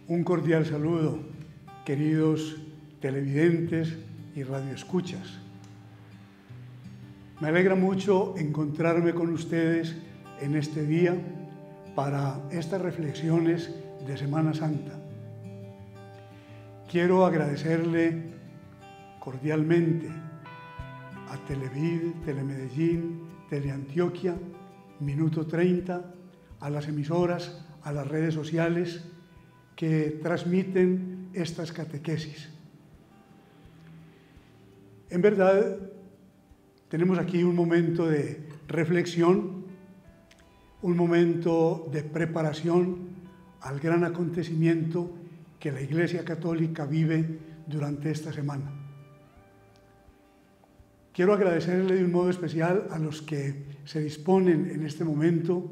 Un cordial saludo, queridos televidentes y radioescuchas. Me alegra mucho encontrarme con ustedes en este día para estas reflexiones de Semana Santa. Quiero agradecerle cordialmente a Televid, Telemedellín, Teleantioquia, Minuto 30, a las emisoras, a las redes sociales que transmiten estas catequesis. En verdad, tenemos aquí un momento de reflexión, un momento de preparación al gran acontecimiento que la Iglesia Católica vive durante esta semana. Quiero agradecerle de un modo especial a los que se disponen en este momento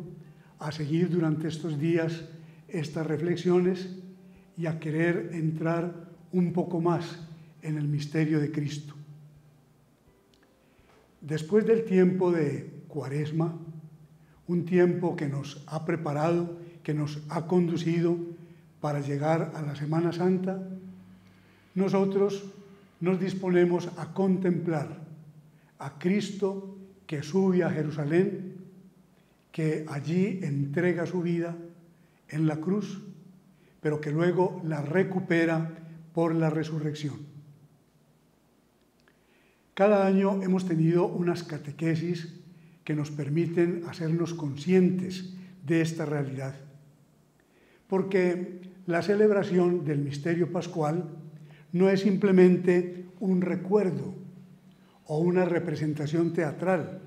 a seguir durante estos días estas reflexiones y a querer entrar un poco más en el misterio de Cristo. Después del tiempo de Cuaresma, un tiempo que nos ha preparado, que nos ha conducido para llegar a la Semana Santa, nosotros nos disponemos a contemplar a Cristo que sube a Jerusalén, que allí entrega su vida en la cruz, pero que luego la recupera por la resurrección. Cada año hemos tenido unas catequesis que nos permiten hacernos conscientes de esta realidad, porque la celebración del misterio pascual no es simplemente un recuerdo o una representación teatral,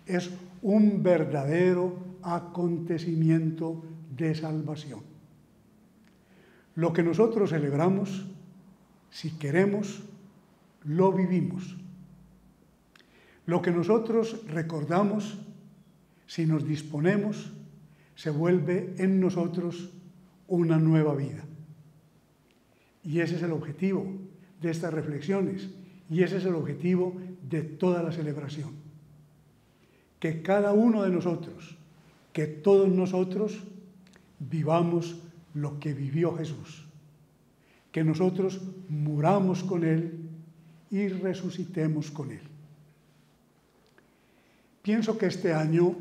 es un verdadero acontecimiento de salvación. Lo que nosotros celebramos, si queremos, lo vivimos. Lo que nosotros recordamos, si nos disponemos, se vuelve en nosotros una nueva vida. Y ese es el objetivo de estas reflexiones, y ese es el objetivo de toda la celebración. Que cada uno de nosotros, que todos nosotros vivamos lo que vivió Jesús. Que nosotros muramos con Él y resucitemos con Él. Pienso que este año,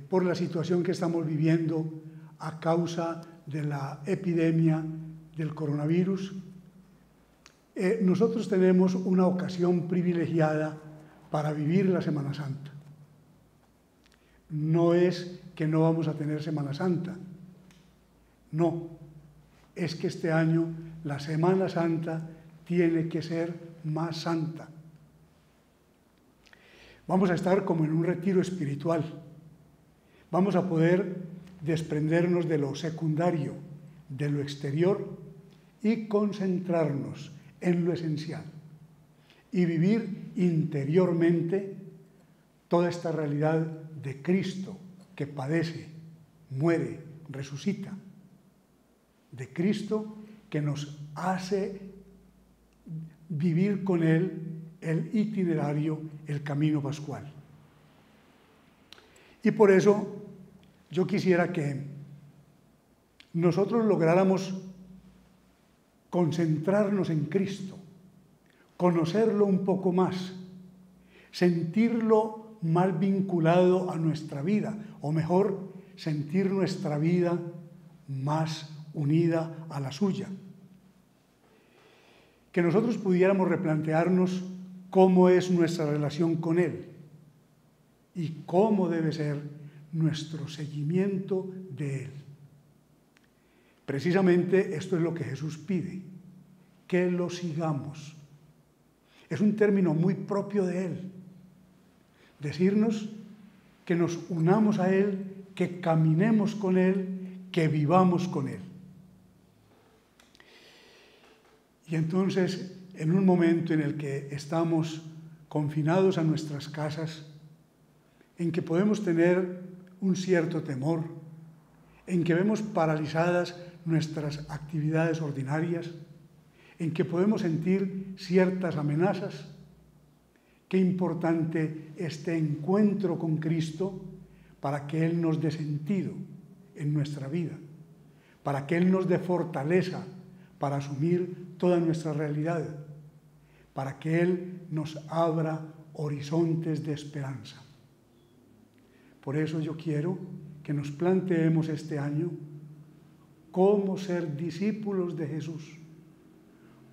por la situación que estamos viviendo a causa de la epidemia del coronavirus, nosotros tenemos una ocasión privilegiada para vivir la Semana Santa. No es que no vamos a tener Semana Santa, no, es que este año la Semana Santa tiene que ser más santa. Vamos a estar como en un retiro espiritual, vamos a poder desprendernos de lo secundario, de lo exterior y concentrarnos en lo esencial y vivir interiormente toda esta realidad de Cristo que padece, muere, resucita, de Cristo que nos hace vivir con Él el itinerario, el camino pascual. Y por eso yo quisiera que nosotros lográramos concentrarnos en Cristo, conocerlo un poco más, sentirlo más vinculado a nuestra vida, o mejor, sentir nuestra vida más unida a la suya. Que nosotros pudiéramos replantearnos cómo es nuestra relación con Él y cómo debe ser nuestro seguimiento de Él. Precisamente esto es lo que Jesús pide, que lo sigamos. Es un término muy propio de Él. Decirnos que nos unamos a Él, que caminemos con Él, que vivamos con Él. Y entonces, en un momento en el que estamos confinados a nuestras casas, en que podemos tener un cierto temor, en que vemos paralizadas nuestras actividades ordinarias, en que podemos sentir ciertas amenazas, qué importante este encuentro con Cristo para que Él nos dé sentido en nuestra vida, para que Él nos dé fortaleza para asumir toda nuestra realidad, para que Él nos abra horizontes de esperanza. Por eso yo quiero que nos planteemos este año cómo ser discípulos de Jesús,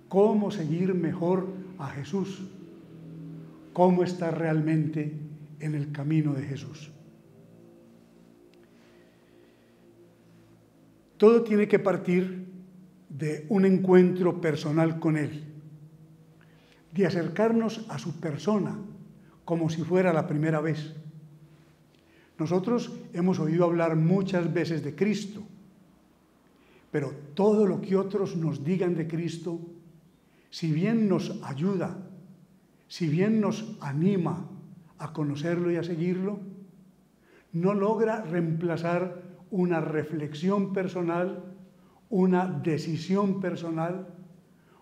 cómo seguir mejor a Jesús, cómo estar realmente en el camino de Jesús. Todo tiene que partir de un encuentro personal con Él, de acercarnos a su persona como si fuera la primera vez. Nosotros hemos oído hablar muchas veces de Cristo, pero todo lo que otros nos digan de Cristo, si bien nos ayuda, si bien nos anima a conocerlo y a seguirlo, no logra reemplazar una reflexión personal, una decisión personal,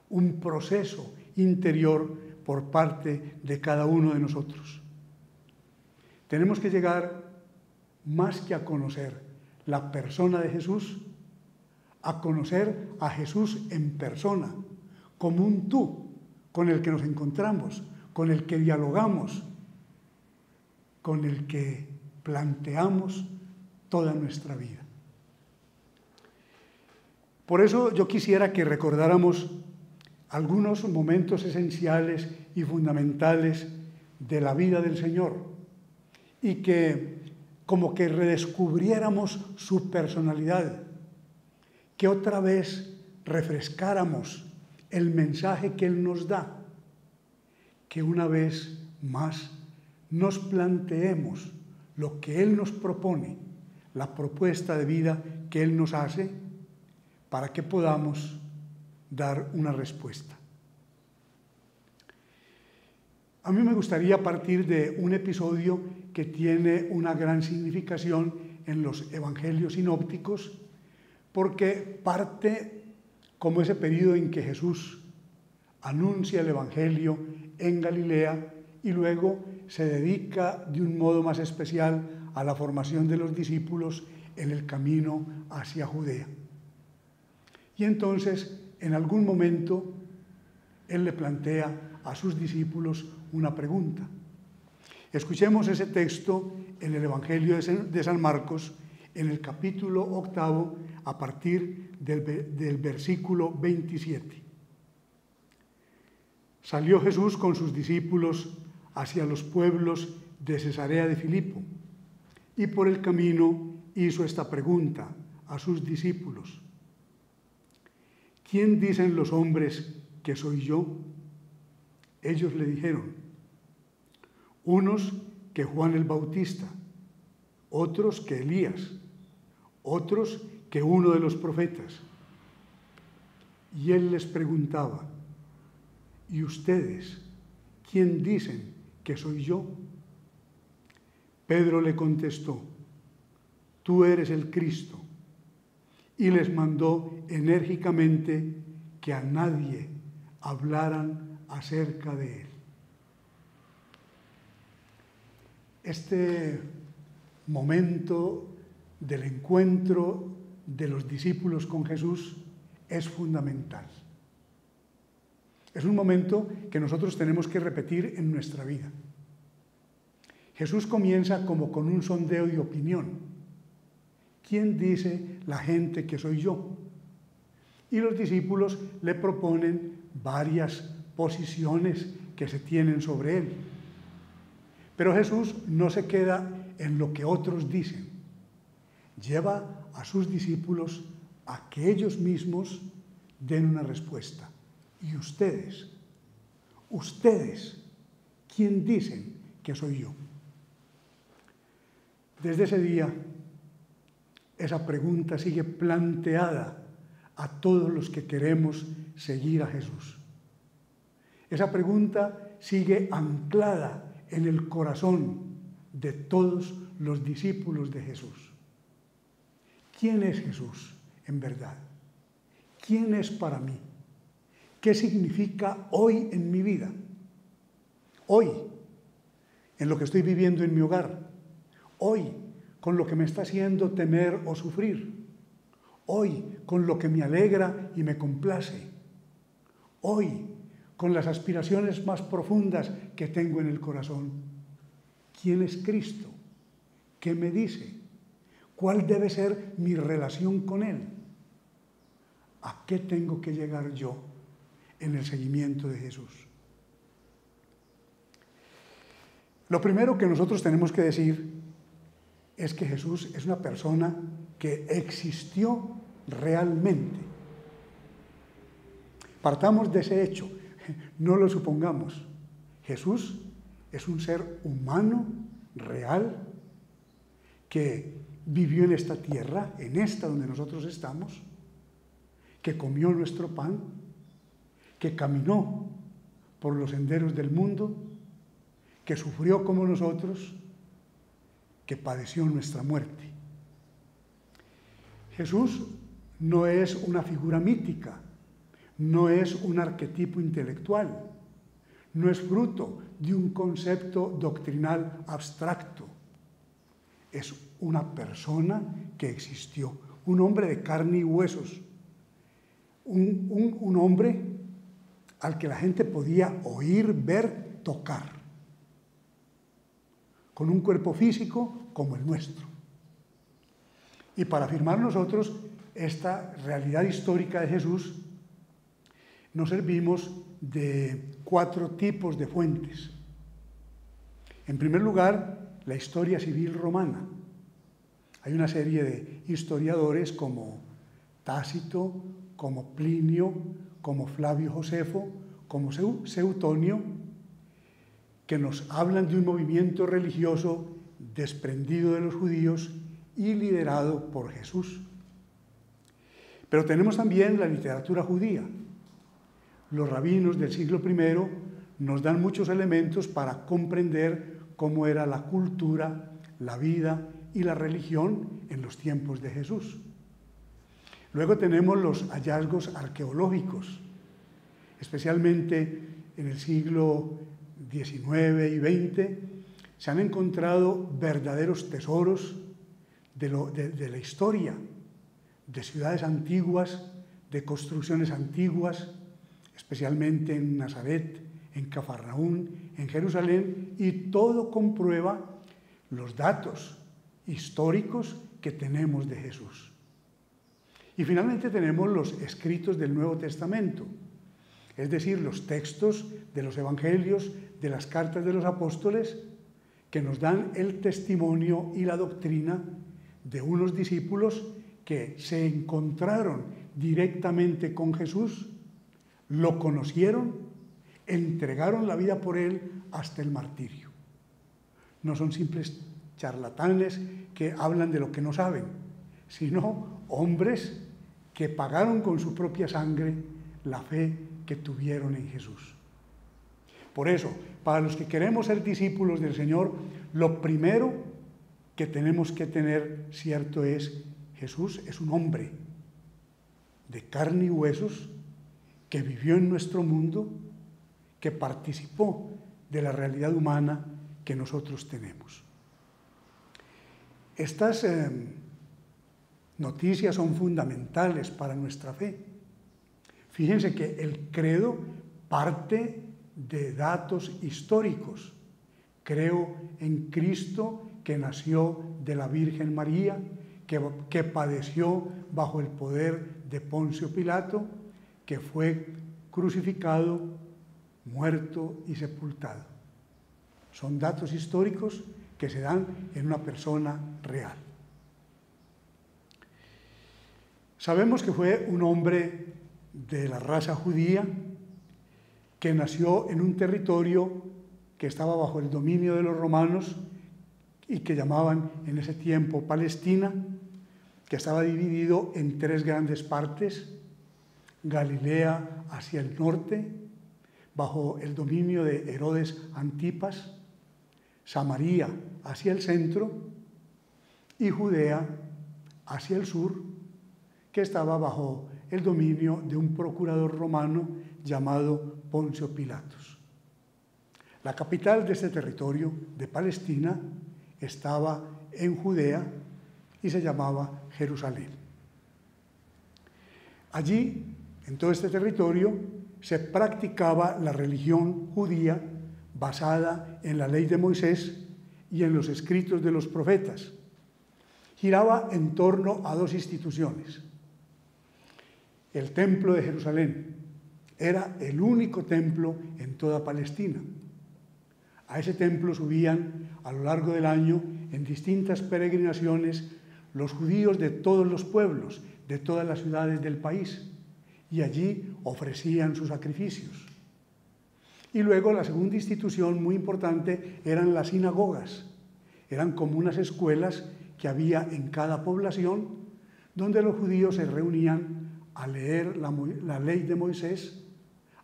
un proceso interior por parte de cada uno de nosotros. Tenemos que llegar, más que a conocer la persona de Jesús, a conocer a Jesús en persona, como un tú con el que nos encontramos, con el que dialogamos, con el que planteamos toda nuestra vida. Por eso yo quisiera que recordáramos algunos momentos esenciales y fundamentales de la vida del Señor y que como que redescubriéramos su personalidad, que otra vez refrescáramos el mensaje que Él nos da, que una vez más nos planteemos lo que Él nos propone, la propuesta de vida que Él nos hace, para que podamos dar una respuesta. A mí me gustaría partir de un episodio que tiene una gran significación en los evangelios sinópticos, porque parte como ese periodo en que Jesús anuncia el evangelio en Galilea y luego se dedica de un modo más especial a la formación de los discípulos en el camino hacia Judea. Y entonces, en algún momento, Él le plantea a sus discípulos una pregunta. Escuchemos ese texto en el Evangelio de San Marcos, en el capítulo 8, a partir del versículo 27. Salió Jesús con sus discípulos hacia los pueblos de Cesarea de Filipo, y por el camino hizo esta pregunta a sus discípulos: ¿quién dicen los hombres que soy yo? Ellos le dijeron: unos que Juan el Bautista, otros que Elías, otros que uno de los profetas. Y Él les preguntaba: ¿y ustedes quién dicen que soy yo? Pedro le contestó: tú eres el Cristo. Y les mandó enérgicamente que a nadie hablaran acerca de Él. Este momento del encuentro de los discípulos con Jesús es fundamental. Es un momento que nosotros tenemos que repetir en nuestra vida. Jesús comienza como con un sondeo de opinión. ¿Quién dice la gente que soy yo? Y los discípulos le proponen varias posiciones que se tienen sobre Él. Pero Jesús no se queda en lo que otros dicen. Lleva a sus discípulos a que ellos mismos den una respuesta. ¿Y ustedes? ¿Ustedes quién dicen que soy yo? Desde ese día, esa pregunta sigue planteada a todos los que queremos seguir a Jesús. Esa pregunta sigue anclada en el corazón de todos los discípulos de Jesús. ¿Quién es Jesús en verdad? ¿Quién es para mí? ¿Qué significa hoy en mi vida? Hoy, en lo que estoy viviendo en mi hogar. Hoy, con lo que me está haciendo temer o sufrir. hoy con lo que me alegra y me complace, hoy con las aspiraciones más profundas que tengo en el corazón. ¿Quién es Cristo? ¿Qué me dice? ¿Cuál debe ser mi relación con Él? ¿A qué tengo que llegar yo en el seguimiento de Jesús? Lo primero que nosotros tenemos que decir es que Jesús es una persona que existió realmente. Partamos de ese hecho, no lo supongamos. Jesús es un ser humano, real, que vivió en esta tierra, en esta donde nosotros estamos, que comió nuestro pan, que caminó por los senderos del mundo, que sufrió como nosotros, que padeció nuestra muerte. Jesús no es una figura mítica, no es un arquetipo intelectual, no es fruto de un concepto doctrinal abstracto. Es una persona que existió, un hombre de carne y huesos, un hombre al que la gente podía oír, ver, tocar, con un cuerpo físico como el nuestro. Y para afirmar nosotros esta realidad histórica de Jesús, nos servimos de 4 tipos de fuentes. En primer lugar, la historia civil romana. Hay una serie de historiadores como Tácito, como Plinio, como Flavio Josefo, como Seutonio, que nos hablan de un movimiento religioso desprendido de los judíos y liderado por Jesús. Pero tenemos también la literatura judía. Los rabinos del siglo I nos dan muchos elementos para comprender cómo era la cultura, la vida y la religión en los tiempos de Jesús. Luego tenemos los hallazgos arqueológicos, especialmente en el siglo XIX y XX, se han encontrado verdaderos tesoros de la historia, de ciudades antiguas, de construcciones antiguas, especialmente en Nazaret, en Cafarnaún, en Jerusalén, y todo comprueba los datos históricos que tenemos de Jesús. Y finalmente tenemos los escritos del Nuevo Testamento, es decir, los textos de los evangelios, de las cartas de los apóstoles, que nos dan el testimonio y la doctrina de unos discípulos que se encontraron directamente con Jesús, lo conocieron, entregaron la vida por él hasta el martirio. No son simples charlatanes que hablan de lo que no saben, sino hombres que pagaron con su propia sangre la fe que tuvieron en Jesús. Por eso, para los que queremos ser discípulos del Señor, lo primero que tenemos que tener cierto es: Jesús es un hombre de carne y huesos que vivió en nuestro mundo, que participó de la realidad humana que nosotros tenemos. Estas noticias son fundamentales para nuestra fe. Fíjense que el credo parte de datos históricos. Creo en Cristo, que nació de la Virgen María, que padeció bajo el poder de Poncio Pilato, que fue crucificado, muerto y sepultado. Son datos históricos que se dan en una persona real. Sabemos que fue un hombre de la raza judía que nació en un territorio que estaba bajo el dominio de los romanos y que llamaban en ese tiempo Palestina, que estaba dividido en 3 grandes partes: Galilea hacia el norte, bajo el dominio de Herodes Antipas, Samaria hacia el centro y Judea hacia el sur, que estaba bajo el dominio de un procurador romano llamado Poncio Pilatos. La capital de este territorio, de Palestina, estaba en Judea y se llamaba Jerusalén. Allí, en todo este territorio, se practicaba la religión judía basada en la ley de Moisés y en los escritos de los profetas. Giraba en torno a dos instituciones. El Templo de Jerusalén era el único templo en toda Palestina. A ese templo subían a lo largo del año en distintas peregrinaciones los judíos de todos los pueblos, de todas las ciudades del país, y allí ofrecían sus sacrificios. Y luego la segunda institución muy importante eran las sinagogas. Eran como unas escuelas que había en cada población donde los judíos se reunían a leer la ley de Moisés,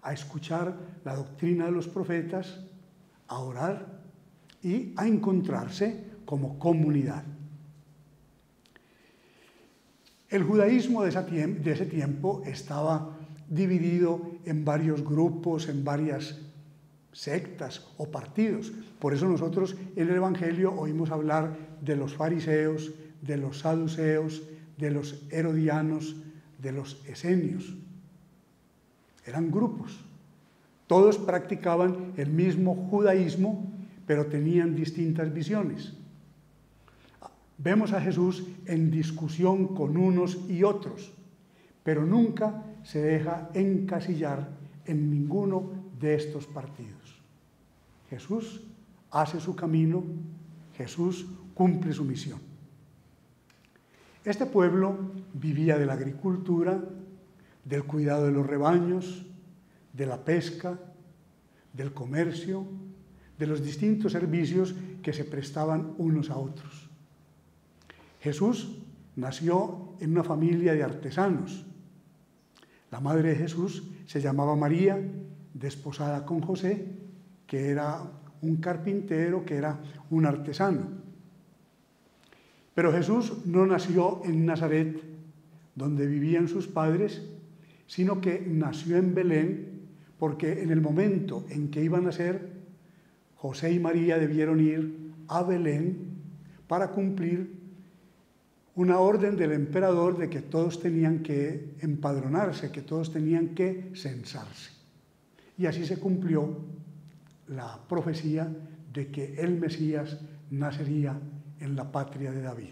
a escuchar la doctrina de los profetas, a orar y a encontrarse como comunidad. El judaísmo de ese tiempo estaba dividido en varios grupos, en varias sectas o partidos. Por eso nosotros en el Evangelio oímos hablar de los fariseos, de los saduceos, de los herodianos, de los esenios. Eran grupos. Todos practicaban el mismo judaísmo, pero tenían distintas visiones. Vemos a Jesús en discusión con unos y otros, pero nunca se deja encasillar en ninguno de estos partidos. Jesús hace su camino, Jesús cumple su misión. Este pueblo vivía de la agricultura, del cuidado de los rebaños, de la pesca, del comercio, de los distintos servicios que se prestaban unos a otros. Jesús nació en una familia de artesanos. La madre de Jesús se llamaba María, desposada con José, que era un carpintero, que era un artesano. Pero Jesús no nació en Nazaret, donde vivían sus padres, sino que nació en Belén, porque en el momento en que iba a nacer, José y María debieron ir a Belén para cumplir una orden del emperador de que todos tenían que empadronarse, que todos tenían que censarse. Y así se cumplió la profecía de que el Mesías nacería en la patria de David.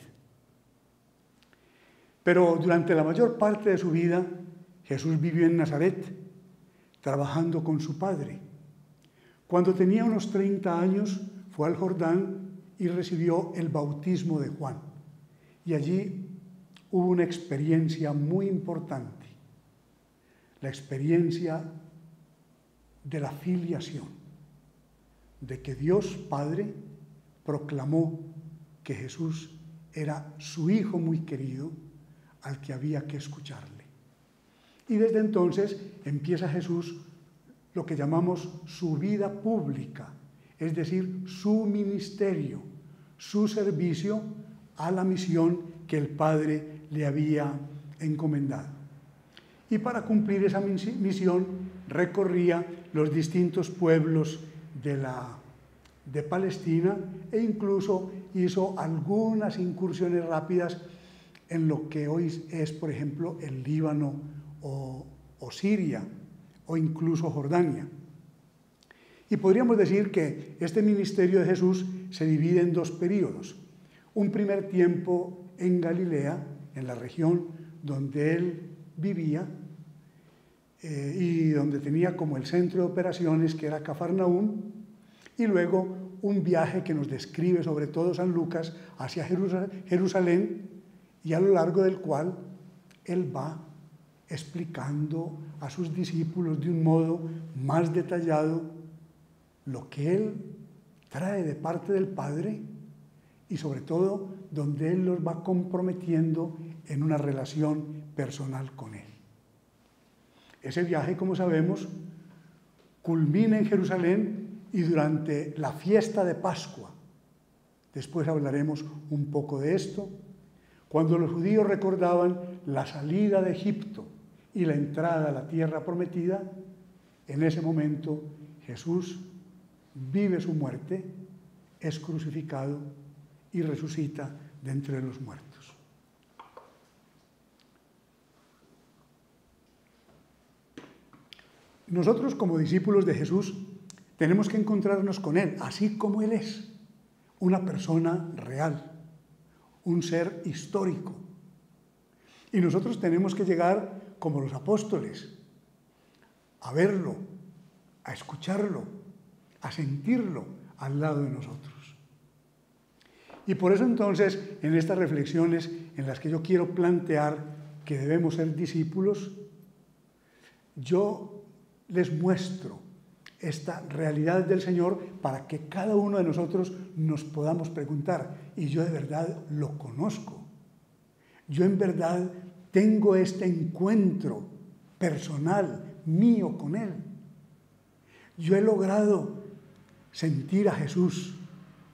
Pero durante la mayor parte de su vida, Jesús vivió en Nazaret, trabajando con su padre. Cuando tenía unos 30 años, fue al Jordán y recibió el bautismo de Juan. Y allí hubo una experiencia muy importante, la experiencia de la filiación, de que Dios Padre proclamó que Jesús era su Hijo muy querido, al que había que escucharle. Y desde entonces empieza Jesús lo que llamamos su vida pública, es decir, su ministerio, su servicio a la misión que el Padre le había encomendado. Y para cumplir esa misión recorría los distintos pueblos de Palestina e incluso hizo algunas incursiones rápidas en lo que hoy es, por ejemplo, el Líbano o Siria o incluso Jordania. Y podríamos decir que este ministerio de Jesús se divide en dos periodos. Un primer tiempo en Galilea, en la región donde él vivía y donde tenía como el centro de operaciones, que era Cafarnaúm, y luego un viaje que nos describe sobre todo San Lucas hacia Jerusalén, y a lo largo del cual él va explicando a sus discípulos de un modo más detallado lo que él trae de parte del Padre y sobre todo donde él los va comprometiendo en una relación personal con él. Ese viaje, como sabemos, culmina en Jerusalén y durante la fiesta de Pascua. Después hablaremos un poco de esto. Cuando los judíos recordaban la salida de Egipto y la entrada a la tierra prometida, en ese momento Jesús vive su muerte, es crucificado y resucita de entre los muertos. Nosotros como discípulos de Jesús tenemos que encontrarnos con Él, así como Él es, una persona real, un ser histórico. Y nosotros tenemos que llegar como los apóstoles, a verlo, a escucharlo, a sentirlo al lado de nosotros. Y por eso entonces, en estas reflexiones en las que yo quiero plantear que debemos ser discípulos, yo les muestro esta realidad del Señor para que cada uno de nosotros nos podamos preguntar, ¿y yo de verdad lo conozco? ¿Yo en verdad tengo este encuentro personal mío con Él? ¿Yo he logrado sentir a Jesús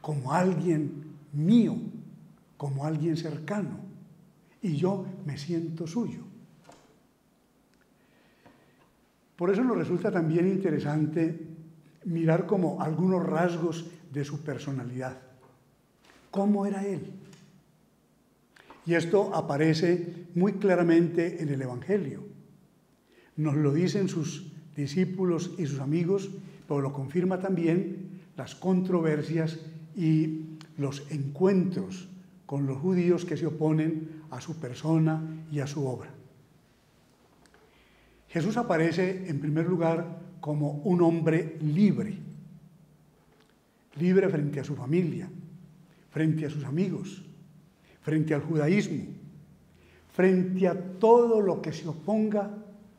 como alguien mío, como alguien cercano, y yo me siento suyo? Por eso nos resulta también interesante mirar como algunos rasgos de su personalidad. ¿Cómo era Él? Y esto aparece muy claramente en el Evangelio. Nos lo dicen sus discípulos y sus amigos, pero lo confirma también las controversias y los encuentros con los judíos que se oponen a su persona y a su obra. Jesús aparece en primer lugar como un hombre libre, libre frente a su familia, frente a sus amigos, frente al judaísmo, frente a todo lo que se oponga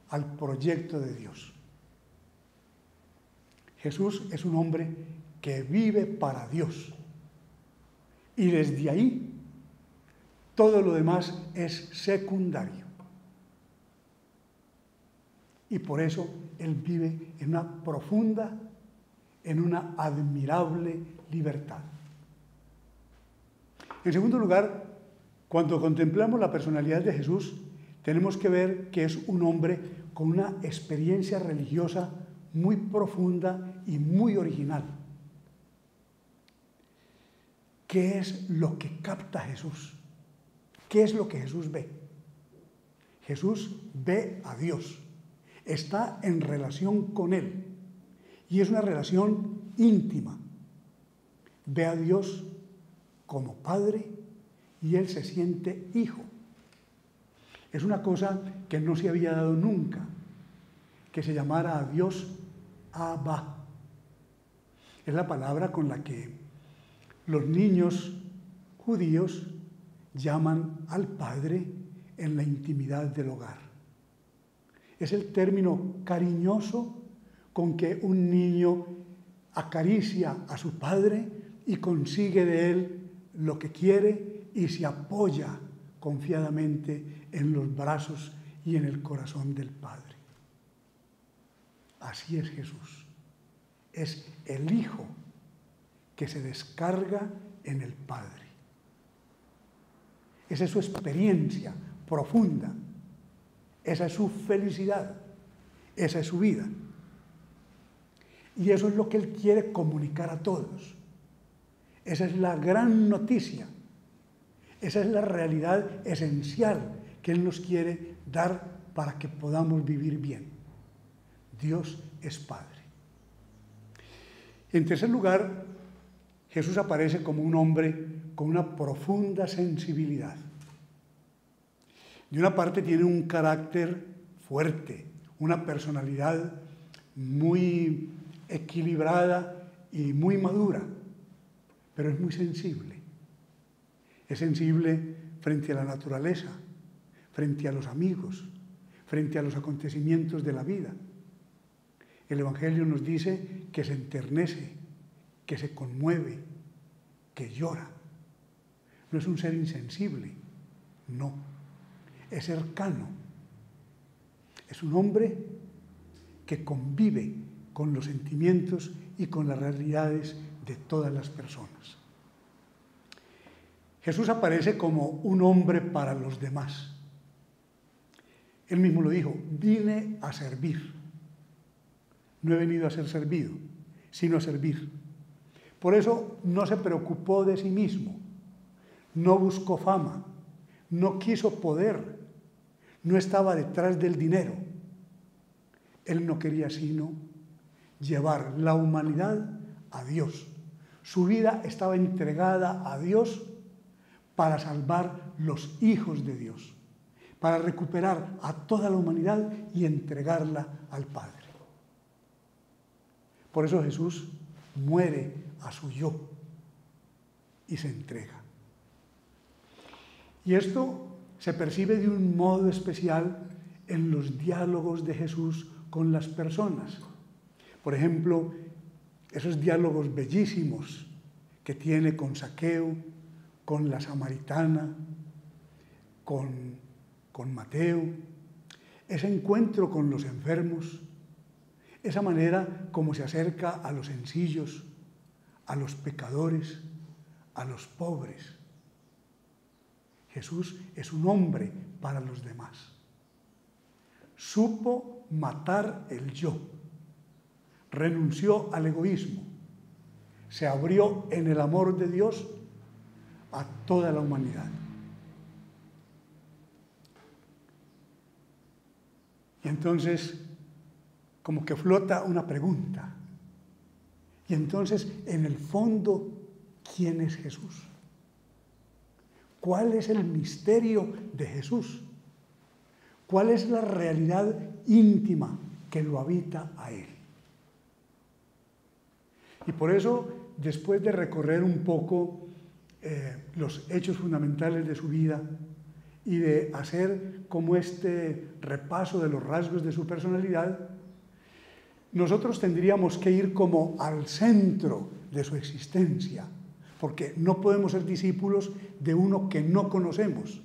al proyecto de Dios. Jesús es un hombre que vive para Dios. Y desde ahí, todo lo demás es secundario. Y por eso Él vive en una profunda, en una admirable libertad. En segundo lugar, cuando contemplamos la personalidad de Jesús, tenemos que ver que es un hombre con una experiencia religiosa muy profunda y muy original. ¿Qué es lo que capta Jesús? ¿Qué es lo que Jesús ve? Jesús ve a Dios, está en relación con Él y es una relación íntima. Ve a Dios como Padre y Él se siente hijo. Es una cosa que no se había dado nunca, que se llamara a Dios Abba. Es la palabra con la que los niños judíos llaman al Padre en la intimidad del hogar. Es el término cariñoso con que un niño acaricia a su padre y consigue de él lo que quiere y se apoya confiadamente en los brazos y en el corazón del Padre. Así es Jesús. Es el Hijo que se descarga en el Padre. Esa es su experiencia profunda. Esa es su felicidad. Esa es su vida. Y eso es lo que Él quiere comunicar a todos. Esa es la gran noticia. Esa es la realidad esencial que Él nos quiere dar para que podamos vivir bien. Dios es Padre. En tercer lugar, Jesús aparece como un hombre con una profunda sensibilidad. De una parte tiene un carácter fuerte, una personalidad muy equilibrada y muy madura, pero es muy sensible. Es sensible frente a la naturaleza, frente a los amigos, frente a los acontecimientos de la vida. El Evangelio nos dice que se enternece, que se conmueve, que llora. No es un ser insensible, no. Es cercano. Es un hombre que convive con los sentimientos y con las realidades de todas las personas. Jesús aparece como un hombre para los demás. Él mismo lo dijo, vine a servir. No he venido a ser servido, sino a servir. Por eso no se preocupó de sí mismo, no buscó fama, no quiso poder, no estaba detrás del dinero. Él no quería sino llevar la humanidad a Dios. Su vida estaba entregada a Dios para salvar los hijos de Dios, para recuperar a toda la humanidad y entregarla al Padre. Por eso Jesús muere a su yo y se entrega. Y esto se percibe de un modo especial en los diálogos de Jesús con las personas. Por ejemplo, esos diálogos bellísimos que tiene con Zaqueo, con la samaritana, con Mateo, ese encuentro con los enfermos, esa manera como se acerca a los sencillos, a los pecadores, a los pobres. Jesús es un hombre para los demás. Supo matar el yo, renunció al egoísmo, se abrió en el amor de Dios a toda la humanidad. Y entonces, como que flota una pregunta. Y entonces, en el fondo, ¿quién es Jesús? ¿Cuál es el misterio de Jesús? ¿Cuál es la realidad íntima que lo habita a Él? Y por eso, después de recorrer un poco los hechos fundamentales de su vida y de hacer como este repaso de los rasgos de su personalidad, nosotros tendríamos que ir como al centro de su existencia, porque no podemos ser discípulos de uno que no conocemos.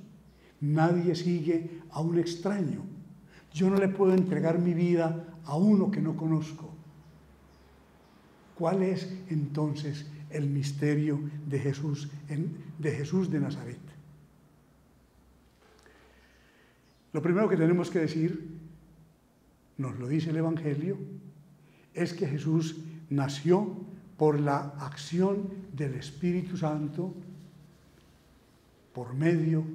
Nadie sigue a un extraño. Yo no le puedo entregar mi vida a uno que no conozco. ¿Cuál es entonces el misterio de Jesús de Nazaret? Lo primero que tenemos que decir, nos lo dice el Evangelio, es que Jesús nació por la acción del Espíritu Santo por medio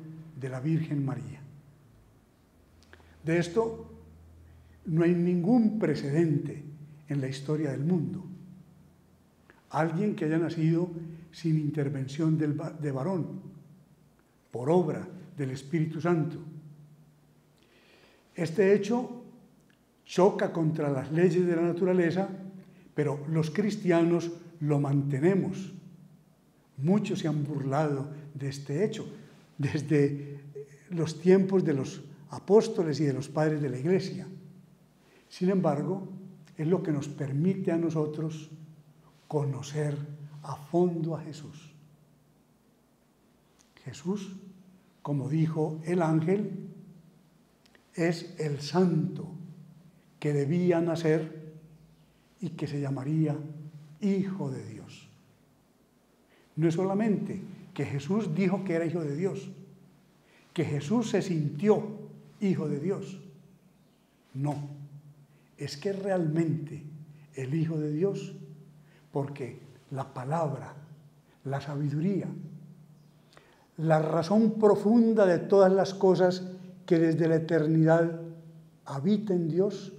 de la Virgen María. De esto no hay ningún precedente en la historia del mundo. Alguien que haya nacido sin intervención de varón, por obra del Espíritu Santo. Este hecho choca contra las leyes de la naturaleza, pero los cristianos lo mantenemos. Muchos se han burlado de este hecho, desde los tiempos de los apóstoles y de los padres de la Iglesia. Sin embargo, es lo que nos permite a nosotros conocer a fondo a Jesús. Jesús, como dijo el ángel, es el santo que debía nacer y que se llamaría Hijo de Dios. No es solamente que Jesús dijo que era Hijo de Dios, que Jesús se sintió Hijo de Dios. No, es que realmente el Hijo de Dios, porque la palabra, la sabiduría, la razón profunda de todas las cosas que desde la eternidad habita en Dios,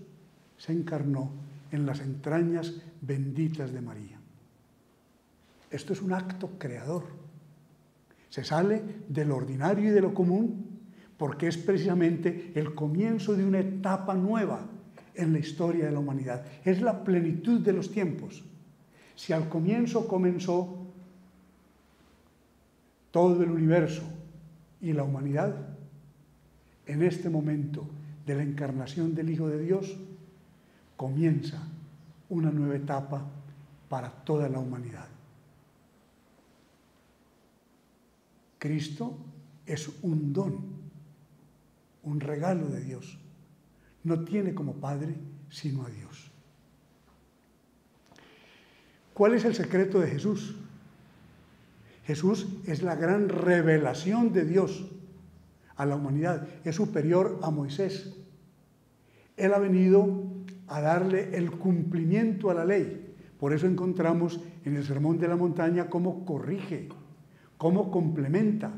se encarnó en las entrañas benditas de María. Esto es un acto creador. Se sale de lo ordinario y de lo común porque es precisamente el comienzo de una etapa nueva en la historia de la humanidad. Es la plenitud de los tiempos. Si al comienzo comenzó todo el universo y la humanidad, en este momento de la encarnación del Hijo de Dios, comienza una nueva etapa para toda la humanidad. Cristo es un don, un regalo de Dios. No tiene como Padre sino a Dios. ¿Cuál es el secreto de Jesús? Jesús es la gran revelación de Dios a la humanidad. Es superior a Moisés. Él ha venido a darle el cumplimiento a la ley. Por eso encontramos en el Sermón de la Montaña cómo corrige, cómo complementa,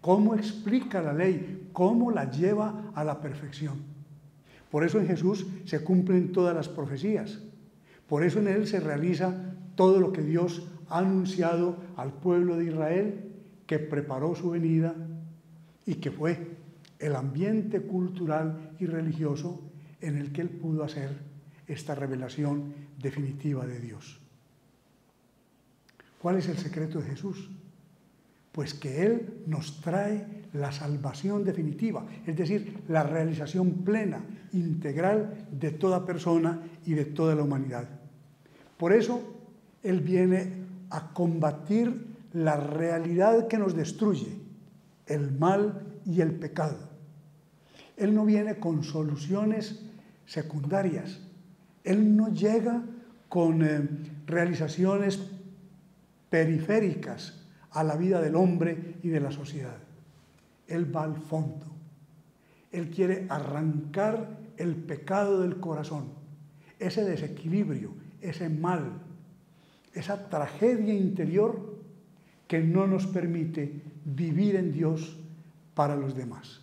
cómo explica la ley, cómo la lleva a la perfección. Por eso en Jesús se cumplen todas las profecías. Por eso en Él se realiza todo lo que Dios ha anunciado al pueblo de Israel, que preparó su venida y que fue el ambiente cultural y religioso en el que Él pudo hacer esta revelación definitiva de Dios. ¿Cuál es el secreto de Jesús? Pues que Él nos trae la salvación definitiva, es decir, la realización plena, integral de toda persona y de toda la humanidad. Por eso, Él viene a combatir la realidad que nos destruye, el mal y el pecado. Él no viene con soluciones secundarias. Él no llega con realizaciones periféricas a la vida del hombre y de la sociedad. Él va al fondo. Él quiere arrancar el pecado del corazón, ese desequilibrio, ese mal, esa tragedia interior que no nos permite vivir en Dios para los demás.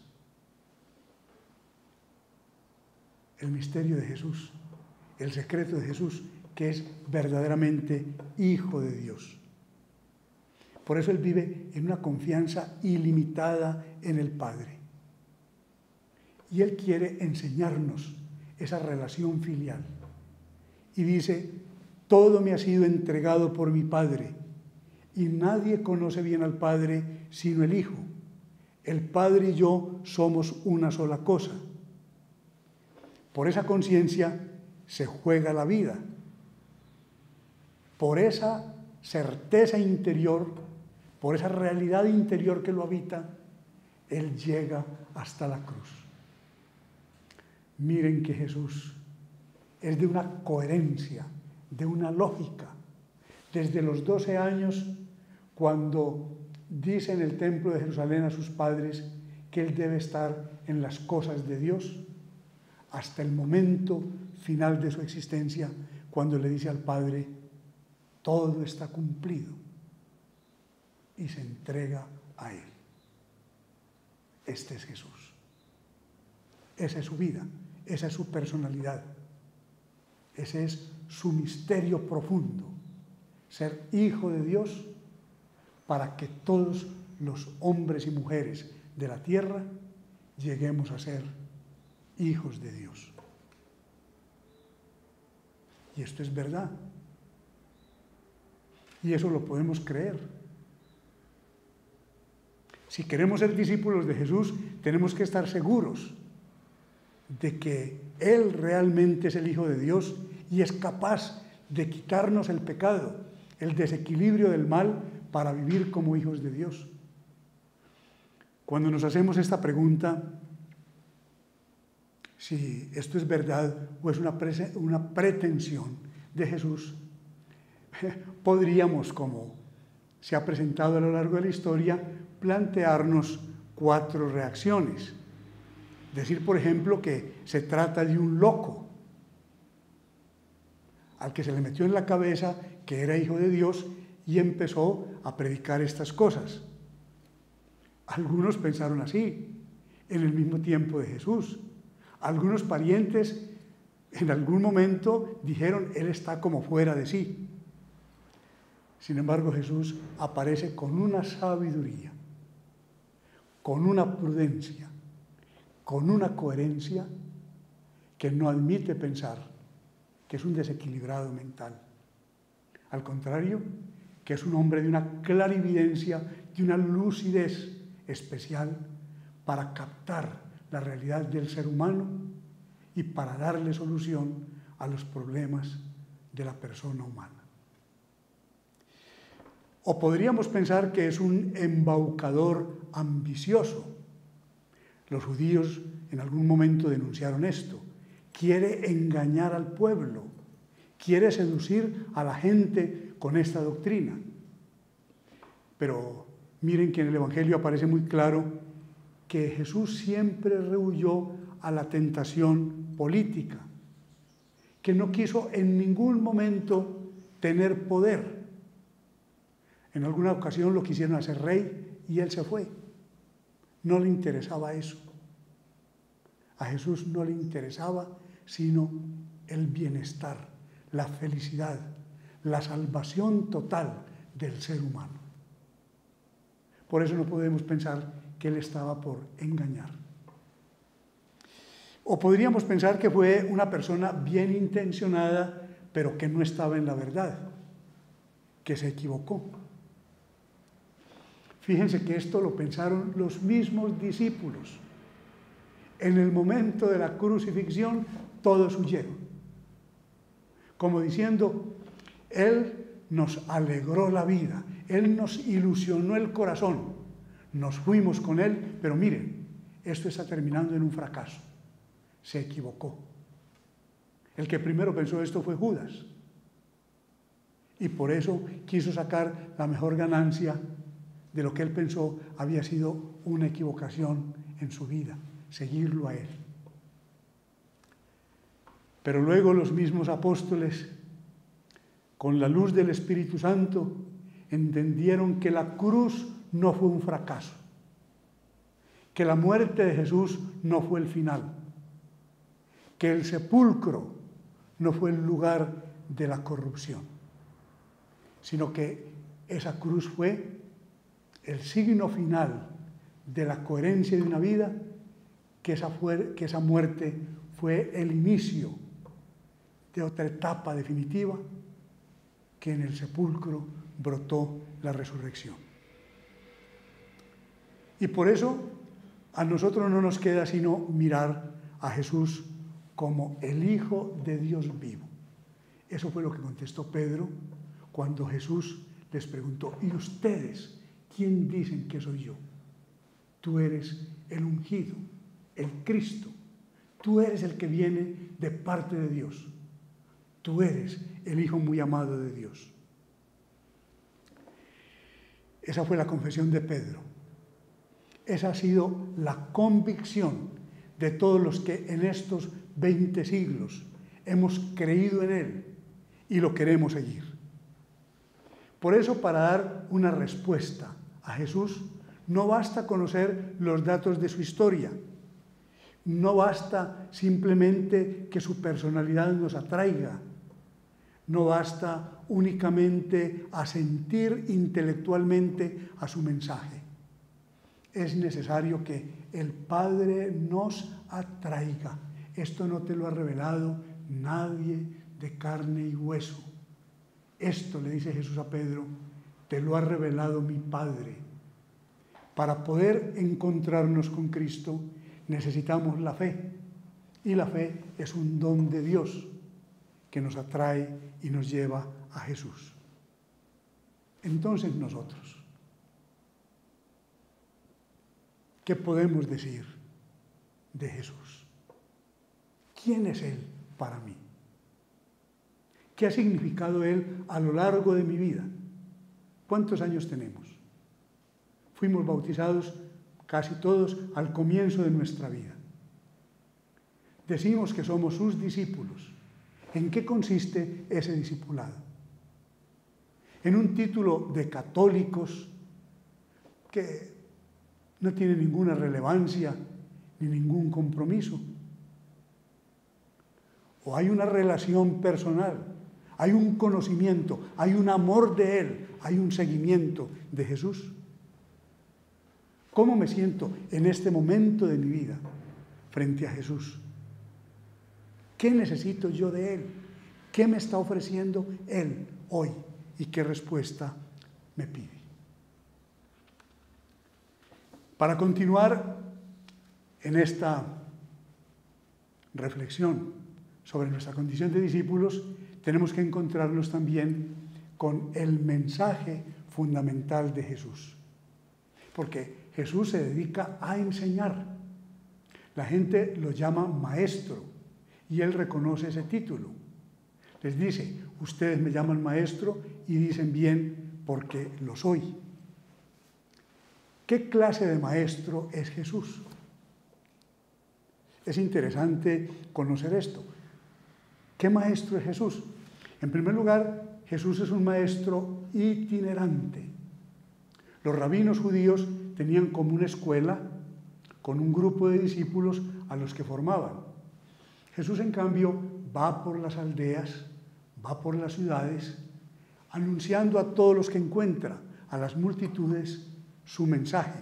El misterio de Jesús, el secreto de Jesús, que es verdaderamente Hijo de Dios. Por eso Él vive en una confianza ilimitada en el Padre. Y Él quiere enseñarnos esa relación filial. Y dice, todo me ha sido entregado por mi Padre, y nadie conoce bien al Padre sino el Hijo. El Padre y yo somos una sola cosa. Por esa conciencia se juega la vida. Por esa certeza interior, por esa realidad interior que lo habita, Él llega hasta la cruz. Miren que Jesús es de una coherencia, de una lógica. Desde los 12 años, cuando dice en el templo de Jerusalén a sus padres que Él debe estar en las cosas de Dios, hasta el momento final de su existencia, cuando le dice al Padre, todo está cumplido, y se entrega a Él. Este es Jesús. Esa es su vida, esa es su personalidad, ese es su misterio profundo, ser hijo de Dios para que todos los hombres y mujeres de la tierra lleguemos a ser hijos de Dios. Y esto es verdad. Y eso lo podemos creer. Si queremos ser discípulos de Jesús, tenemos que estar seguros de que Él realmente es el Hijo de Dios y es capaz de quitarnos el pecado, el desequilibrio del mal para vivir como hijos de Dios. Cuando nos hacemos esta pregunta, si esto es verdad o es una pretensión de Jesús, podríamos, como se ha presentado a lo largo de la historia, plantearnos 4 reacciones. Decir, por ejemplo, que se trata de un loco, al que se le metió en la cabeza que era hijo de Dios y empezó a predicar estas cosas. Algunos pensaron así, en el mismo tiempo de Jesús. Algunos parientes en algún momento dijeron, Él está como fuera de sí. Sin embargo, Jesús aparece con una sabiduría, con una prudencia, con una coherencia que no admite pensar que es un desequilibrado mental. Al contrario, que es un hombre de una clarividencia, de una lucidez especial para captar la realidad del ser humano y para darle solución a los problemas de la persona humana. O podríamos pensar que es un embaucador ambicioso. Los judíos en algún momento denunciaron esto. Quiere engañar al pueblo, quiere seducir a la gente con esta doctrina. Pero miren que en el Evangelio aparece muy claro que Jesús siempre rehuyó a la tentación política, que no quiso en ningún momento tener poder. En alguna ocasión lo quisieron hacer rey y Él se fue. No le interesaba eso. A Jesús no le interesaba sino el bienestar, la felicidad, la salvación total del ser humano. Por eso no podemos pensar que él estaba por engañar. O podríamos pensar que fue una persona bien intencionada, pero que no estaba en la verdad, que se equivocó. Fíjense que esto lo pensaron los mismos discípulos. En el momento de la crucifixión, todos huyeron. Como diciendo, Él nos alegró la vida, Él nos ilusionó el corazón, nos fuimos con Él, pero miren, esto está terminando en un fracaso. Se equivocó. El que primero pensó esto fue Judas. Y por eso quiso sacar la mejor ganancia de lo que él pensó había sido una equivocación en su vida, seguirlo a él. Pero luego los mismos apóstoles, con la luz del Espíritu Santo, entendieron que la cruz no fue un fracaso, que la muerte de Jesús no fue el final, que el sepulcro no fue el lugar de la corrupción, sino que esa cruz fue el signo final de la coherencia de una vida, que esa muerte fue el inicio de otra etapa definitiva, que en el sepulcro brotó la resurrección. Y por eso a nosotros no nos queda sino mirar a Jesús como el Hijo de Dios vivo. Eso fue lo que contestó Pedro cuando Jesús les preguntó: ¿y ustedes quién dicen que soy yo? Tú eres el ungido, el Cristo. Tú eres el que viene de parte de Dios. Tú eres el Hijo muy amado de Dios. Esa fue la confesión de Pedro. Esa ha sido la convicción de todos los que en estos 20 siglos hemos creído en Él y lo queremos seguir. Por eso, para dar una respuesta a Jesús, no basta conocer los datos de su historia, no basta simplemente que su personalidad nos atraiga, no basta únicamente asentir intelectualmente a su mensaje. Es necesario que el Padre nos atraiga. Esto no te lo ha revelado nadie de carne y hueso. Esto, le dice Jesús a Pedro, te lo ha revelado mi Padre. Para poder encontrarnos con Cristo necesitamos la fe. Y la fe es un don de Dios que nos atrae y nos lleva a Jesús. Entonces nosotros, ¿qué podemos decir de Jesús? ¿Quién es Él para mí? ¿Qué ha significado Él a lo largo de mi vida? ¿Cuántos años tenemos? Fuimos bautizados casi todos al comienzo de nuestra vida. Decimos que somos sus discípulos. ¿En qué consiste ese discipulado? En un título de católicos que no tiene ninguna relevancia ni ningún compromiso. O hay una relación personal, hay un conocimiento, hay un amor de Él, hay un seguimiento de Jesús. ¿Cómo me siento en este momento de mi vida frente a Jesús? ¿Qué necesito yo de Él? ¿Qué me está ofreciendo Él hoy? ¿Y qué respuesta me pide? Para continuar en esta reflexión sobre nuestra condición de discípulos, tenemos que encontrarnos también con el mensaje fundamental de Jesús. Porque Jesús se dedica a enseñar. La gente lo llama maestro y Él reconoce ese título. Les dice: ustedes me llaman maestro y dicen bien porque lo soy. ¿Qué clase de maestro es Jesús? Es interesante conocer esto. ¿Qué maestro es Jesús? En primer lugar, Jesús es un maestro itinerante. Los rabinos judíos tenían como una escuela, con un grupo de discípulos a los que formaban. Jesús, en cambio, va por las aldeas, va por las ciudades, anunciando a todos los que encuentra, a las multitudes, su mensaje.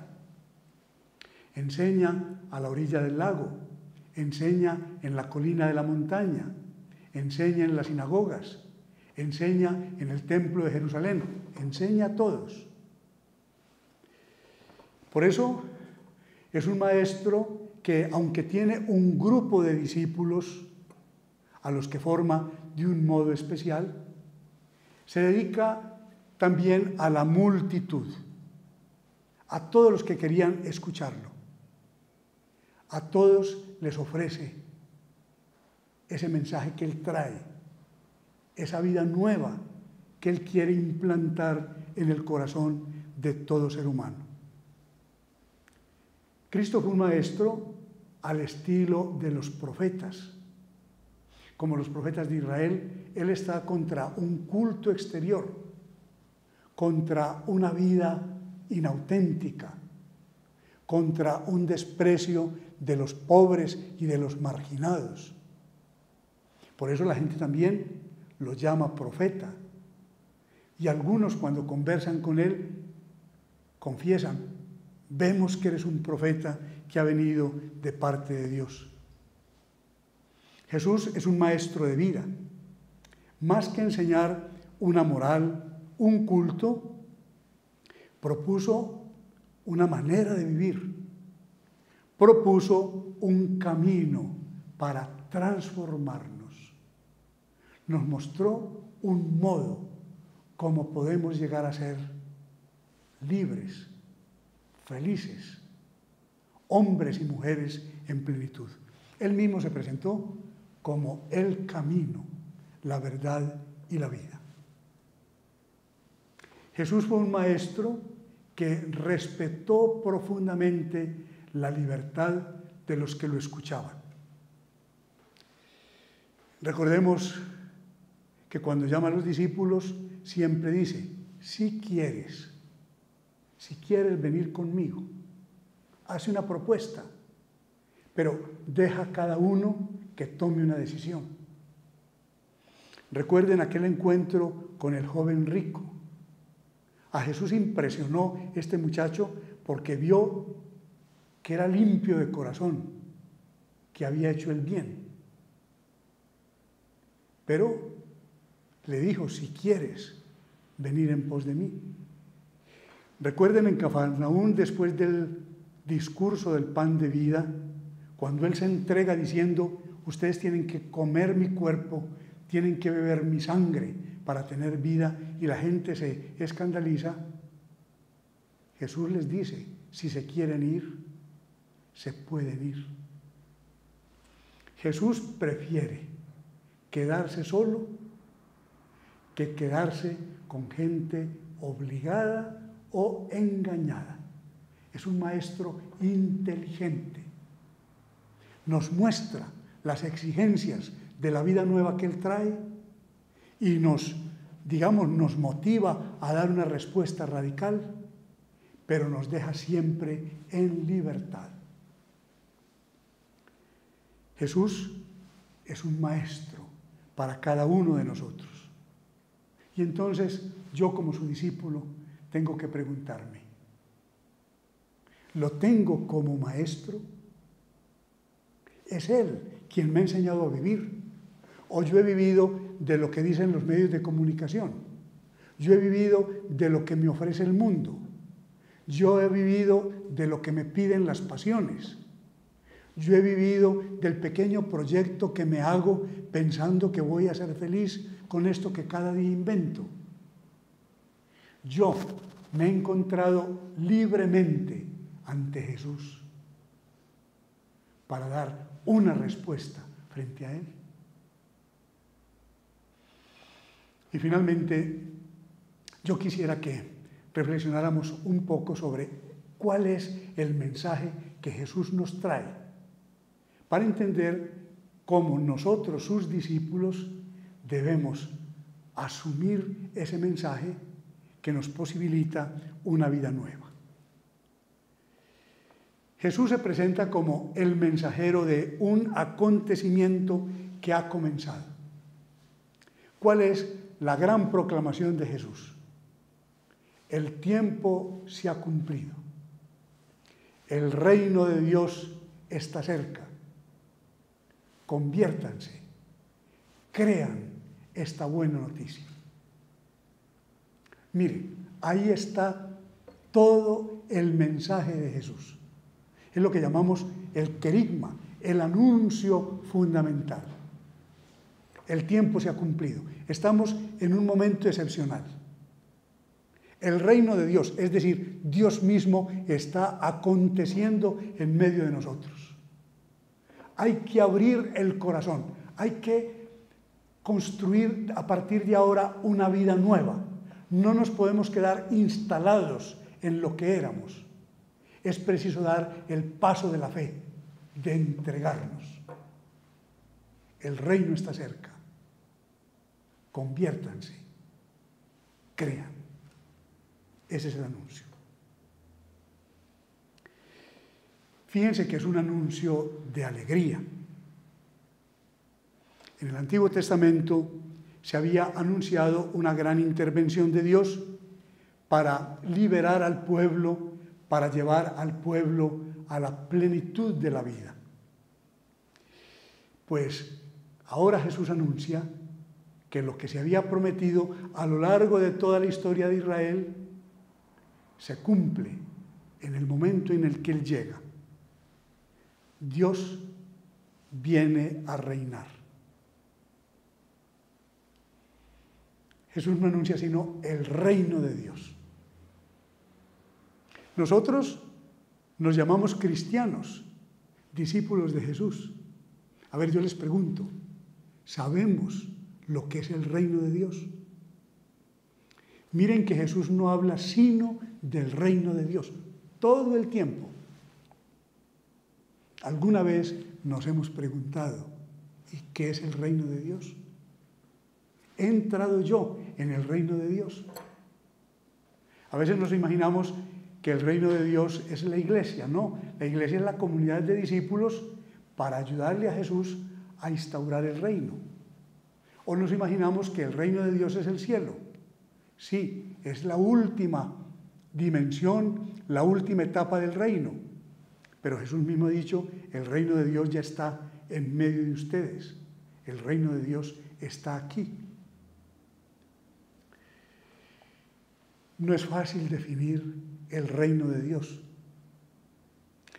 Enseña a la orilla del lago, enseña en la colina de la montaña, enseña en las sinagogas, enseña en el templo de Jerusalén, enseña a todos. Por eso es un maestro que, aunque tiene un grupo de discípulos a los que forma de un modo especial, se dedica también a la multitud, a todos los que querían escucharlo. A todos les ofrece ese mensaje que Él trae, esa vida nueva que Él quiere implantar en el corazón de todo ser humano. Cristo fue un maestro al estilo de los profetas. Como los profetas de Israel, Él está contra un culto exterior, contra una vida inauténtica, contra un desprecio de los pobres y de los marginados. Por eso la gente también lo llama profeta. Y algunos, cuando conversan con Él, confiesan: vemos que eres un profeta que ha venido de parte de Dios. Jesús es un maestro de vida. Más que enseñar una moral, un culto, propuso una manera de vivir. Propuso un camino para transformarnos. Nos mostró un modo como podemos llegar a ser libres, felices, hombres y mujeres en plenitud. Él mismo se presentó como el camino, la verdad y la vida. Jesús fue un maestro que respetó profundamente la libertad de los que lo escuchaban. Recordemos que cuando llama a los discípulos siempre dice: si quieres venir conmigo, hace una propuesta, pero deja a cada uno que tome una decisión. Recuerden aquel encuentro con el joven rico. A Jesús impresionó este muchacho porque vio que era limpio de corazón, que había hecho el bien. Pero le dijo: si quieres venir en pos de mí. Recuerden en Cafarnaúm, después del discurso del pan de vida, cuando Él se entrega diciendo: ustedes tienen que comer mi cuerpo, tienen que beber mi sangre para tener vida, y la gente se escandaliza. Jesús les dice: si se quieren ir, se pueden ir. Jesús prefiere quedarse solo que quedarse con gente obligada o engañada. Es un maestro inteligente. Nos muestra las exigencias de la vida nueva que Él trae y nos motiva a dar una respuesta radical, pero nos deja siempre en libertad. Jesús es un maestro para cada uno de nosotros. Y entonces yo, como su discípulo, tengo que preguntarme: ¿lo tengo como maestro? ¿Es Él quien me ha enseñado a vivir? ¿O yo he vivido de lo que dicen los medios de comunicación? Yo he vivido de lo que me ofrece el mundo. Yo he vivido de lo que me piden las pasiones. Yo he vivido del pequeño proyecto que me hago pensando que voy a ser feliz con esto que cada día invento. Yo me he encontrado libremente ante Jesús para dar una respuesta frente a Él. Y finalmente, yo quisiera que reflexionáramos un poco sobre cuál es el mensaje que Jesús nos trae, para entender cómo nosotros, sus discípulos, debemos asumir ese mensaje que nos posibilita una vida nueva. Jesús se presenta como el mensajero de un acontecimiento que ha comenzado. ¿Cuál es la gran proclamación de Jesús? El tiempo se ha cumplido. El reino de Dios está cerca. Conviértanse, crean esta buena noticia. Miren, ahí está todo el mensaje de Jesús. Es lo que llamamos el querigma, el anuncio fundamental. El tiempo se ha cumplido. Estamos en un momento excepcional. El reino de Dios, es decir, Dios mismo está aconteciendo en medio de nosotros. Hay que abrir el corazón, hay que construir a partir de ahora una vida nueva. No nos podemos quedar instalados en lo que éramos. Es preciso dar el paso de la fe, de entregarnos. El reino está cerca. Conviértanse, crean. Ese es el anuncio. Fíjense que es un anuncio de alegría. En el Antiguo Testamento se había anunciado una gran intervención de Dios para liberar al pueblo, para llevar al pueblo a la plenitud de la vida. Pues ahora Jesús anuncia que lo que se había prometido a lo largo de toda la historia de Israel se cumple en el momento en el que Él llega. Dios viene a reinar. Jesús no anuncia sino el reino de Dios. Nosotros nos llamamos cristianos, discípulos de Jesús. A ver, yo les pregunto, ¿sabemos lo que es el reino de Dios? Miren que Jesús no habla sino del reino de Dios, todo el tiempo. ¿Alguna vez nos hemos preguntado, ¿y qué es el reino de Dios? ¿He entrado yo en el reino de Dios? A veces nos imaginamos que el reino de Dios es la iglesia. No, la iglesia es la comunidad de discípulos para ayudarle a Jesús a instaurar el reino. O nos imaginamos que el reino de Dios es el cielo. Sí, es la última dimensión, la última etapa del reino. Pero Jesús mismo ha dicho, el reino de Dios ya está en medio de ustedes. El reino de Dios está aquí. No es fácil definir el reino de Dios.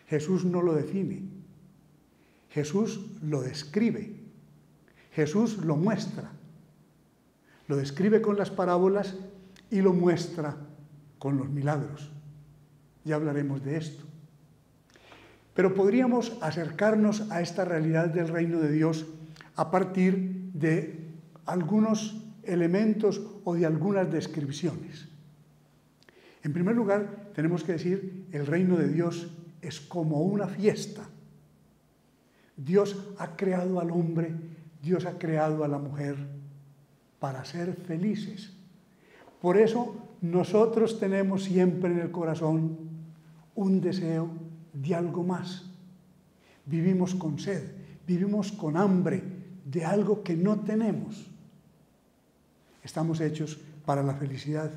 Jesús no lo define. Jesús lo describe. Jesús lo muestra. Lo describe con las parábolas y lo muestra con los milagros. Ya hablaremos de esto. Pero podríamos acercarnos a esta realidad del reino de Dios a partir de algunos elementos o de algunas descripciones. En primer lugar, tenemos que decir, el reino de Dios es como una fiesta. Dios ha creado al hombre, Dios ha creado a la mujer para ser felices. Por eso nosotros tenemos siempre en el corazón un deseo de algo más. Vivimos con sed, vivimos con hambre de algo que no tenemos. Estamos hechos para la felicidad.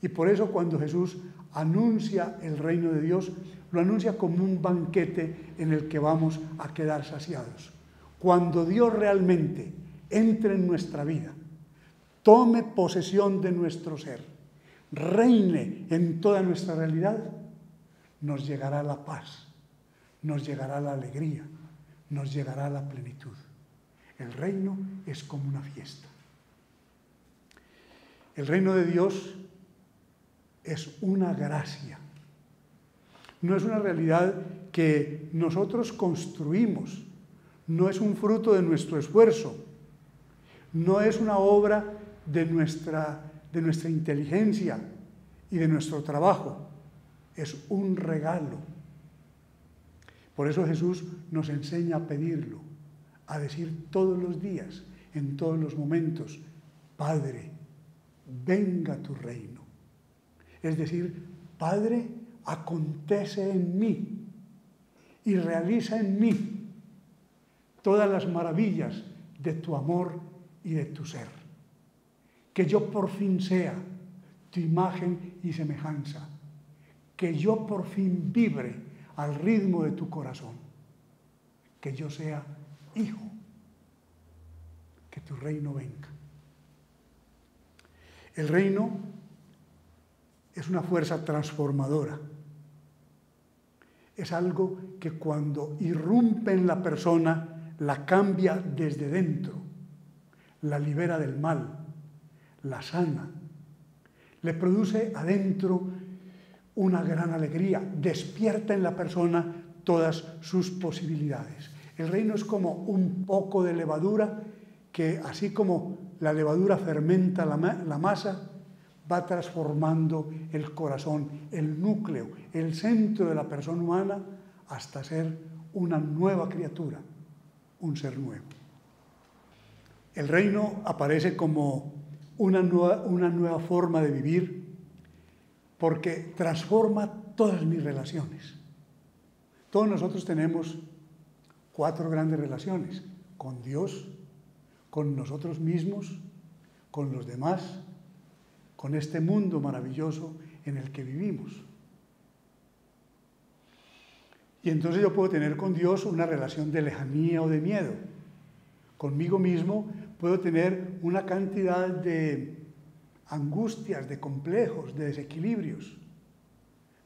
Y por eso cuando Jesús anuncia el reino de Dios, lo anuncia como un banquete en el que vamos a quedar saciados. Cuando Dios realmente entre en nuestra vida, tome posesión de nuestro ser, reine en toda nuestra realidad, nos llegará la paz, nos llegará la alegría, nos llegará la plenitud. El reino es como una fiesta. El reino de Dios es una gracia. No es una realidad que nosotros construimos, no es un fruto de nuestro esfuerzo, no es una obra de nuestra inteligencia y de nuestro trabajo, es un regalo. Por eso Jesús nos enseña a pedirlo, a decir todos los días, en todos los momentos, Padre, venga tu reino. Es decir, Padre, acontece en mí y realiza en mí todas las maravillas de tu amor y de tu ser. Que yo por fin sea tu imagen y semejanza. Que yo por fin vibre al ritmo de tu corazón. Que yo sea hijo. Que tu reino venga. El reino es una fuerza transformadora. Es algo que cuando irrumpe en la persona, la cambia desde dentro, la libera del mal, la sana, le produce adentro una gran alegría, despierta en la persona todas sus posibilidades. El reino es como un poco de levadura que, así como la levadura fermenta la masa, va transformando el corazón, el núcleo, el centro de la persona humana, hasta ser una nueva criatura, un ser nuevo. El reino aparece como una nueva forma de vivir porque transforma todas mis relaciones. Todos nosotros tenemos 4 grandes relaciones: con Dios, con nosotros mismos, con los demás, con este mundo maravilloso en el que vivimos. Y entonces yo puedo tener con Dios una relación de lejanía o de miedo. Conmigo mismo puedo tener una cantidad de angustias, de complejos, de desequilibrios.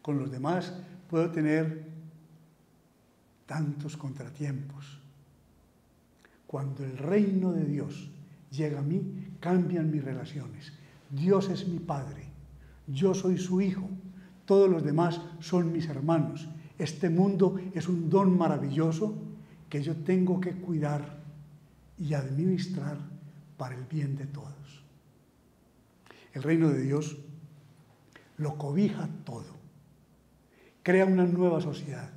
Con los demás puedo tener tantos contratiempos. Cuando el reino de Dios llega a mí, cambian mis relaciones. Dios es mi Padre, yo soy su Hijo, todos los demás son mis hermanos. Este mundo es un don maravilloso que yo tengo que cuidar y administrar para el bien de todos. El reino de Dios lo cobija todo, crea una nueva sociedad,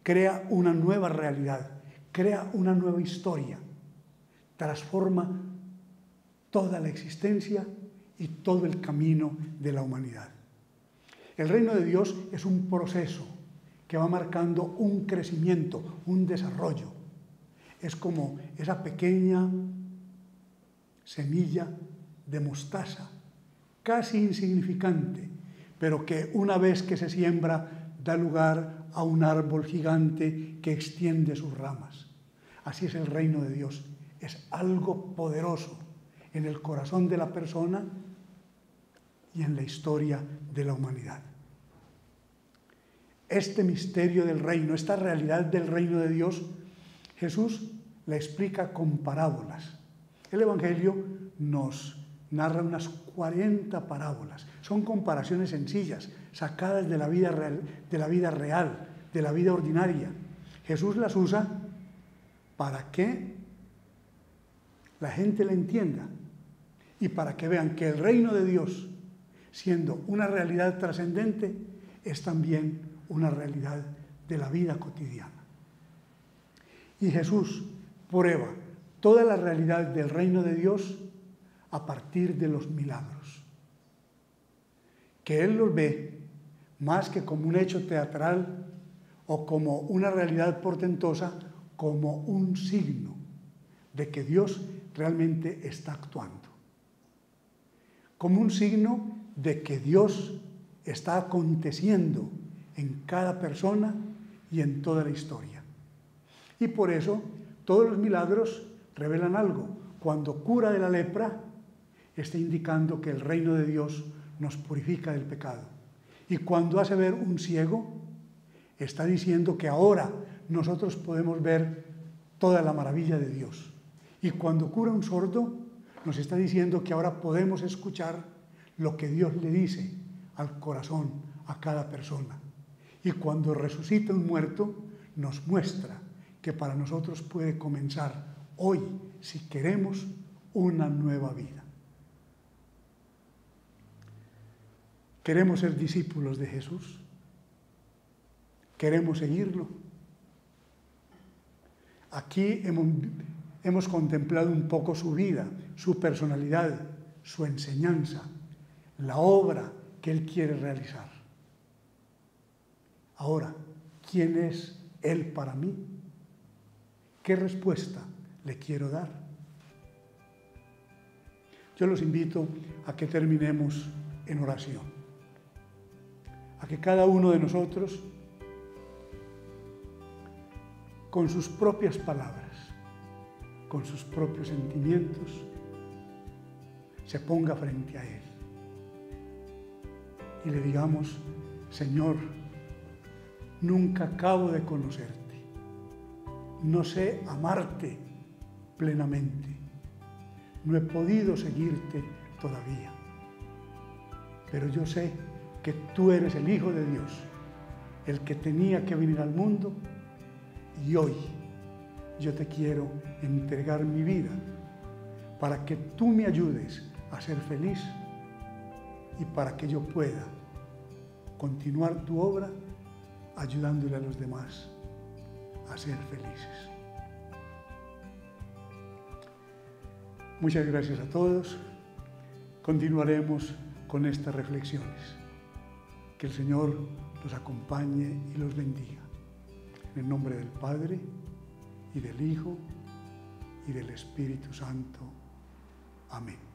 crea una nueva realidad, crea una nueva historia, transforma toda la existencia y todo el camino de la humanidad. El reino de Dios es un proceso que va marcando un crecimiento, un desarrollo. Es como esa pequeña semilla de mostaza, casi insignificante, pero que una vez que se siembra da lugar a un árbol gigante que extiende sus ramas. Así es el reino de Dios. Es algo poderoso en el corazón de la persona y en la historia de la humanidad. Este misterio del reino, esta realidad del reino de Dios, Jesús la explica con parábolas. El Evangelio nos narra unas 40 parábolas. Son comparaciones sencillas, sacadas de la vida real, de la vida ordinaria. Jesús las usa para que la gente la entienda y para que vean que el reino de Dios, siendo una realidad trascendente, es también una realidad de la vida cotidiana. Y Jesús prueba toda la realidad del reino de Dios a partir de los milagros, que Él los ve más que como un hecho teatral o como una realidad portentosa, como un signo de que Dios realmente está actuando, como un signo de que Dios está aconteciendo en cada persona y en toda la historia. Y por eso todos los milagros revelan algo. Cuando cura de la lepra, está indicando que el reino de Dios nos purifica del pecado. Y cuando hace ver un ciego, está diciendo que ahora nosotros podemos ver toda la maravilla de Dios. Y cuando cura un sordo, nos está diciendo que ahora podemos escuchar lo que Dios le dice al corazón, a cada persona. Y cuando resucita un muerto, nos muestra que para nosotros puede comenzar hoy, si queremos, una nueva vida. ¿Queremos ser discípulos de Jesús? ¿Queremos seguirlo? Aquí hemos contemplado un poco su vida, su personalidad, su enseñanza, la obra que Él quiere realizar. Ahora, ¿quién es Él para mí? ¿Qué respuesta le quiero dar? Yo los invito a que terminemos en oración, a que cada uno de nosotros, con sus propias palabras, con sus propios sentimientos, se ponga frente a Él y le digamos: Señor, nunca acabo de conocerte, no sé amarte plenamente, no he podido seguirte todavía, pero yo sé que tú eres el Hijo de Dios, el que tenía que venir al mundo, y hoy yo te quiero entregar mi vida para que tú me ayudes a ser feliz y para que yo pueda continuar tu obra ayudándole a los demás a ser felices. Muchas gracias a todos. Continuaremos con estas reflexiones. Que el Señor los acompañe y los bendiga. En el nombre del Padre, y del Hijo, y del Espíritu Santo. Amén.